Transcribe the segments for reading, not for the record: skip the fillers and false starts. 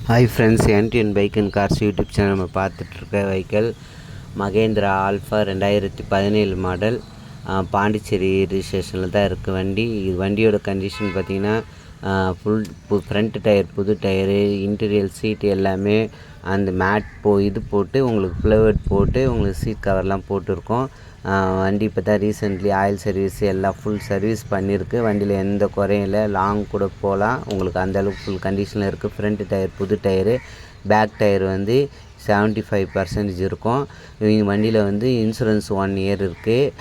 Hi friends, NTN bike and cars YouTube channel நம்ம பார்த்துட்ருக்க vehicle Mahindra Alfa 2017 model. Pondicherry ரிஜிஸ்ட்ரேஷனில் தான் இருக்குது வண்டி. இது வண்டியோட கண்டிஷன் பார்த்திங்கன்னா ஃப்ரண்ட் டயர் புது டயரு, இன்டீரியல் சீட்டு எல்லாமே அந்த மேட் இது போட்டு உங்களுக்கு ஃப்ளவர்ட் போட்டு உங்களுக்கு சீட் கவர்லாம் போட்டிருக்கோம். வண்டி இப்போ தான் ரீசெண்ட்லி ஆயில் சர்வீஸ் எல்லாம் ஃபுல் சர்வீஸ் பண்ணியிருக்கு. வண்டியில் எந்த குறையும் இல்லை, லாங் கூட போகலாம். உங்களுக்கு அந்தளவுக்கு ஃபுல் கண்டிஷனில் இருக்குது. ஃப்ரண்ட் டயர் புது டயரு, பேக் டயர் வந்து 75% இருக்கும். இவங்க வண்டியில் வந்து இன்சூரன்ஸ் 1 இயர் இருக்குது.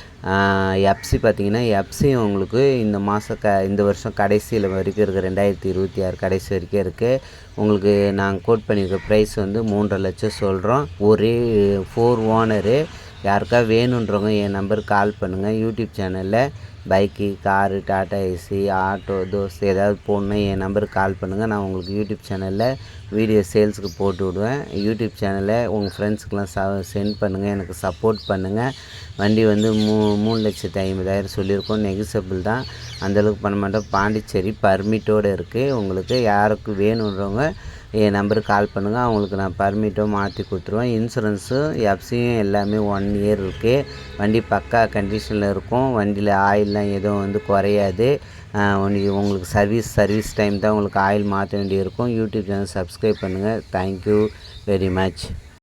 எஃப்சி பார்த்திங்கன்னா எஃப்சியும் உங்களுக்கு இந்த வருஷம் கடைசியில் வரைக்கும் இருக்குது. 2026 கடைசி வரைக்கும் இருக்குது. உங்களுக்கு நாங்கள் கோட் பண்ணியிருக்க ப்ரைஸ் வந்து 3.5 லட்சம் சொல்கிறோம். ஒரே 4 ஓனரு. யாருக்கா வேணுன்றவங்க என் நம்பருக்கு கால் பண்ணுங்கள். யூடியூப் சேனலில் bike, car, tata AC, auto, those ஏதாவது போடணுன்னா என் நம்பருக்கு கால் பண்ணுங்கள். நான் உங்களுக்கு யூடியூப் சேனலில் வீடியோ சேல்ஸுக்கு போட்டு விடுவேன். யூடியூப் சேனலில் உங்கள் ஃப்ரெண்ட்ஸுக்கெலாம் சென்ட் பண்ணுங்கள், எனக்கு சப்போர்ட் பண்ணுங்கள். வண்டி வந்து 3,50,000 சொல்லியிருக்கோம். நெகிசபிள் தான், அந்தளவுக்கு பண்ண மாட்டோம். பாண்டிச்சேரி பர்மிட்டோடு இருக்குது. உங்களுக்கு யாருக்கு வேணுன்றவங்க என் நம்பருக்கு கால் பண்ணுங்கள். அவங்களுக்கு நான் பர்மிட்டும் மாற்றி கொடுத்துருவேன். இன்சூரன்ஸும் எஃப்சியும் எல்லாமே 1 இயர் இருக்குது. வண்டி பக்கா கண்டிஷனில் இருக்கும். வண்டியில் ஆயிலெலாம் எதுவும் வந்து குறையாது. உங்களுக்கு சர்வீஸ் டைம் தான் உங்களுக்கு ஆயில் மாற்ற வேண்டியிருக்கும். யூடியூப் சேனல் சப்ஸ்கிரைப் பண்ணுங்கள். Thank you very much.